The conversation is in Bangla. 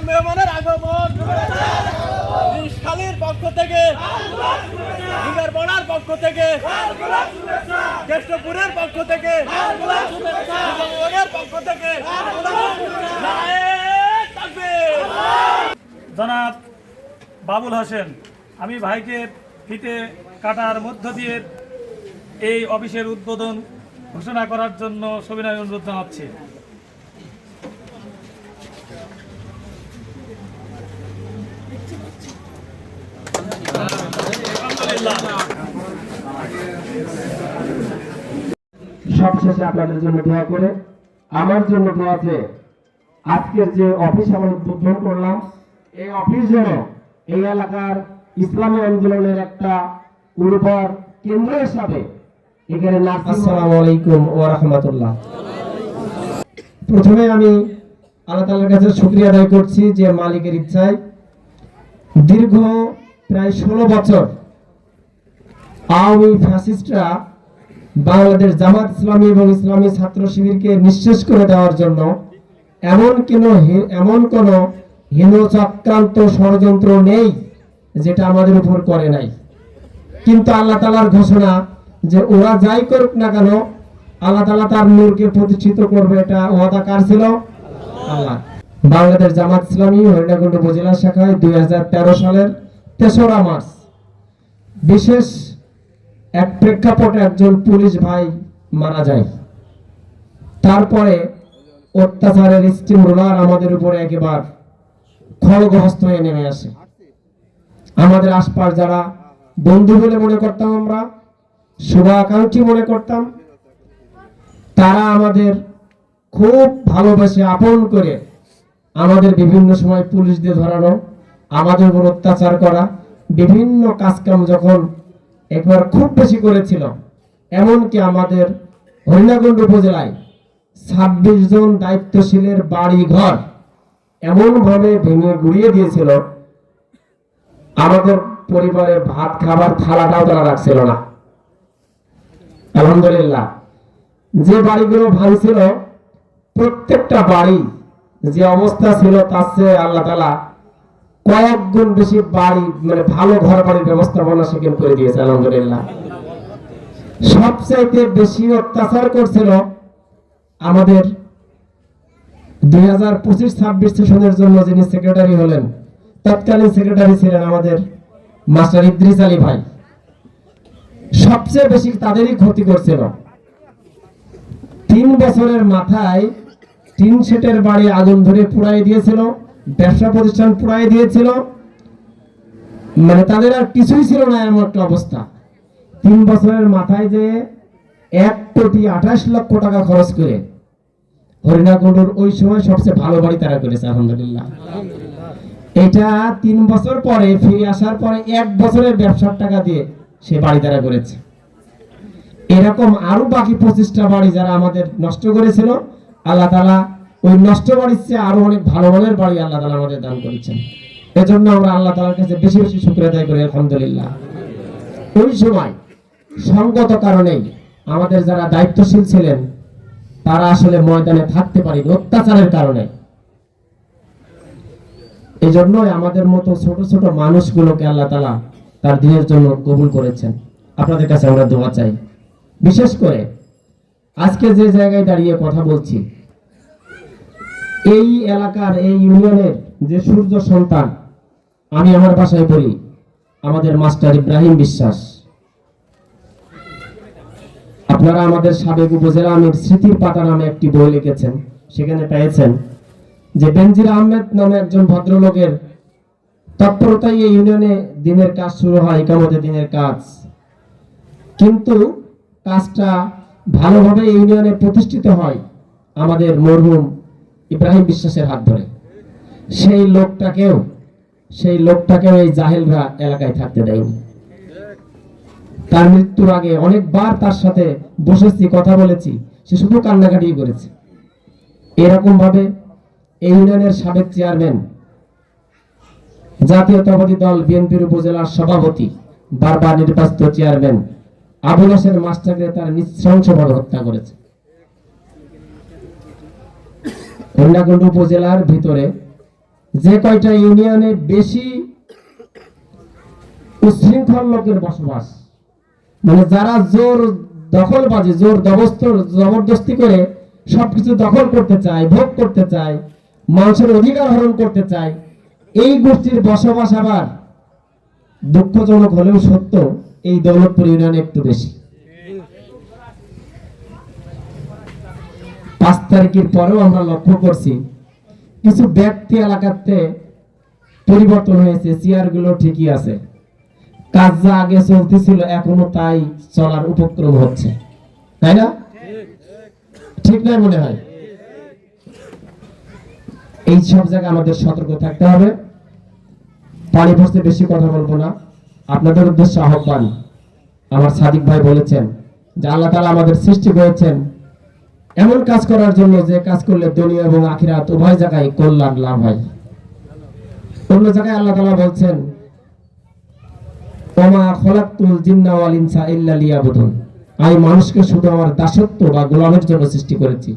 মেহমানের আগমন খালির পক্ষ থেকে, বড়ার পক্ষ থেকে, জ্যেষ্ঠপুরের পক্ষ থেকে, পক্ষ থেকে জনাব বাবুল হোসেন, আমি ভাইকে ফিতে কাটার মধ্য দিয়ে এই অফিসের উদ্বোধন ঘোষণা করার জন্য সবিনয় অনুরোধ জানাচ্ছি। সবশেষে আপনাদের জন্য দোয়া করে আমার জন্য দোয়া আছে। আজকের যে অফিস আমরা উদ্বোধন করলাম, এই অফিস যেন এই এলাকার ইসলামী আন্দোলনের একটা উর্বর কেন্দ্র হিসাবে এখানে। আসসালামু আলাইকুম ওয়া রাহমাতুল্লাহ। প্রথমে আমি আল্লাহ তাআলার কাছে শুকরিয়া আদায় করছি যে মালিকের ইচ্ছায় দীর্ঘ প্রায় 16 বছর আওয়ামী ফ্যাসিস্টরা বাংলাদেশ জামাত ইসলামী এবং ইসলামী ছাত্র শিবিরকে নিঃশেষ করে দেওয়ার জন্য এমন কোন হীন চক্রান্ত ষড়যন্ত্র নেই যেটা আমাদের উপর করে নাই। কিন্তু আল্লাহ তাআলার ঘোষণা যে ওরা যাই করুক না কেন আল্লাহ তাআলা তার নূরকে প্রতিষ্ঠিত করবে, এটা ওয়াদা কার ছিল? আল্লাহ। বাংলাদেশ জামাত ইসলামী হরিণাকুণ্ড উপজেলা শাখায় 2013 সালের 3রা মার্চ বিশেষ এক প্রেক্ষাপটে একজন পুলিশ ভাই মারা যায়। তারপরে অত্যাচারের স্টিম রোলার আমাদের উপরে একেবারে খড়গহস্ত হয়ে নেমে আসে। আমাদের আশপাশ যারা বন্ধু বলে মনে করতাম, আমরা শুভাকাঙ্ক্ষী মনে করতাম, তারা আমাদের খুব ভালোবেসে আপন করে আমাদের বিভিন্ন সময় পুলিশ দিয়ে ধরানো, আমাদের উপর অত্যাচার করা, বিভিন্ন কাজকাম যখন একবার খুব বেশি করেছিল, এমনকি আমাদের হরিণাকুণ্ড উপজেলায় 26 জন দায়িত্বশীলের বাড়ি ঘর এমন ভাবে ভেঙে গুড়িয়ে দিয়েছিল, আমাদের পরিবারে ভাত খাবার থালাটাও তারা রাখছিল না। আলহামদুলিল্লাহ, যে বাড়িগুলো ভাঙছিল প্রত্যেকটা বাড়ি যে অবস্থা ছিল তার চেয়ে আল্লাহ তাআলা কয়েক গুণ বেশি বাড়ি, মানে ভালো ঘর বাড়ির ব্যবস্থাপনা সেখানে করে দিয়েছে। আলহামদুলিল্লাহ, সবচাইতে বেশি অত্যাচার করছিল আমাদের 2025-26 সেশনের জন্য যিনি সেক্রেটারি হলেন, তৎকালীন সেক্রেটারি ছিলেন আমাদের মাস্টার ইদ্রিস আলী ভাই। সবচেয়ে বেশি তাদেরই ক্ষতি করছিল। 3 বছরের মাথায় টিন শেটের বাড়ি আগুন ধরে পুড়াই দিয়েছিল, ব্যবসা প্রতিষ্ঠান পুড়াই দিয়েছিল, মানে তাদের আর কিছুই ছিল না এমন একটা অবস্থা। 3 বছরের মাথায় যে 1,28,00,000 টাকা খরচ করে হরিণাকুণ্ডুর ওই সময় সবচেয়ে ভালো বাড়ি তারা করেছে। আলহামদুলিল্লাহ, এটা 3 বছর পরে ফিরে আসার পরে 1 বছরের ব্যবসার টাকা দিয়ে সে বাড়ি তারা করেছে। এরকম আরো বাকি 25টা বাড়ি যারা আমাদের নষ্ট করেছিল, আল্লাহ তাআলা ওই নষ্ট বাড়ির চেয়ে আরো অনেক ভালো মানের বাড়ি আল্লাহ তাআলা আমাদের দান করেছেন। এজন্য আমরা আল্লাহ তাআলার কাছে বেশি বেশি শুকরিয়া আদায় করি। আলহামদুলিল্লাহ, ওই সময় সঙ্গত কারণেই আমাদের যারা দায়িত্বশীল ছিলেন তারা আসলে ময়দানে থাকতে পারেনি অত্যাচারের কারণে। এই জন্যই আমাদের মতো ছোট ছোট মানুষগুলোকে আল্লাহ তাআলা তার দিনের জন্য কবুল করেছেন। আপনাদের কাছে আমরা দোয়া চাই। বিশেষ করে আজকে যে জায়গায় দাঁড়িয়ে কথা বলছি, এই এলাকার এই ইউনিয়নের যে সূর্য সন্তান, আমি আমার ভাষায় বলি আমাদের মাস্টার ইব্রাহিম বিশ্বাস। আপনারা আমাদের সাবেক উপজেলা আমির স্মৃতির পাতা নামে একটি বই লিখেছেন, সেখানে পেয়েছেন যে বেনজির আহমেদ নামে একজন ভদ্রলোকের তৎপরতায় এই ইউনিয়নে দিনের কাজ শুরু হয়, ইকামতে দিনের কাজ। কিন্তু কাজটা ভালোভাবে এই ইউনিয়নে প্রতিষ্ঠিত হয় আমাদের মরহুম ইব্রাহিম বিশ্বাসের হাত ধরে। সেই লোকটাকেও এই জাহেলরা এলাকায় থাকতে দেয়নি। তার মৃত্যুর আগে অনেকবার তার সাথে বসেছি, কথা বলেছি, সে শুধু কান্নাকাটি করেছে। এরকম ভাবে এই ইউনিয়নের সাবেক চেয়ারম্যান, জাতীয়তাবাদী দল বিএনপির উপজেলার সভাপতি, বারবার নির্বাচিত চেয়ারম্যান আবুল হোসেন মাস্টারকে তার নৃশংসভাবে হত্যা করেছে। হরিণাকুণ্ড উপজেলার ভিতরে যে কয়টা ইউনিয়নে বেশি উচ্ছৃঙ্খল লোকের বসবাস, মানে যারা জোর দখলবাজি, জোর জবরদস্তি করে সবকিছু দখল করতে চায়, ভোগ করতে চায়, মানুষের অধিকার হরণ করতে চায়, এই গোষ্ঠীর বসবাস আবার দুঃখজনক হলেও সত্য এই দৌলতপুর ইউনিয়নে একটু বেশি। 5 তারিখের পরেও আমরা লক্ষ্য করছি কিছু ব্যক্তি এলাকাতে পরিবর্তন হয়েছে, চেয়ারগুলো ঠিকই আছে, কাজ যা আগে চলতেছিল এখনো তাই চলার উপক্রম হচ্ছে, তাই না? ঠিক নয় মনে হয়? এই সব জায়গায় আমাদের সতর্ক থাকতে হবে। পানি পড়তে বেশি কথা বলবো না, আপনাদের উদ্দেশ্যে আহ্বান। আমার সাদিক ভাই বলেছেন যে আল্লাহ তাআলা আমাদের সৃষ্টি করেছেন এমন কাজ করার জন্য যে কাজ করলে দুনিয়া এবং আখিরাত উভয় জায়গায় কল্যাণ লাভ হয়। অন্য জায়গায় আল্লাহ তাআলা বলছেন ওমা খলাকতুল জিন্না ওয়াল ইনসা ইল্লা লিয়াবুদুন, আমি মানুষকে শুধু আমার দাসত্ব বা গোলামের জন্য সৃষ্টি করেছি।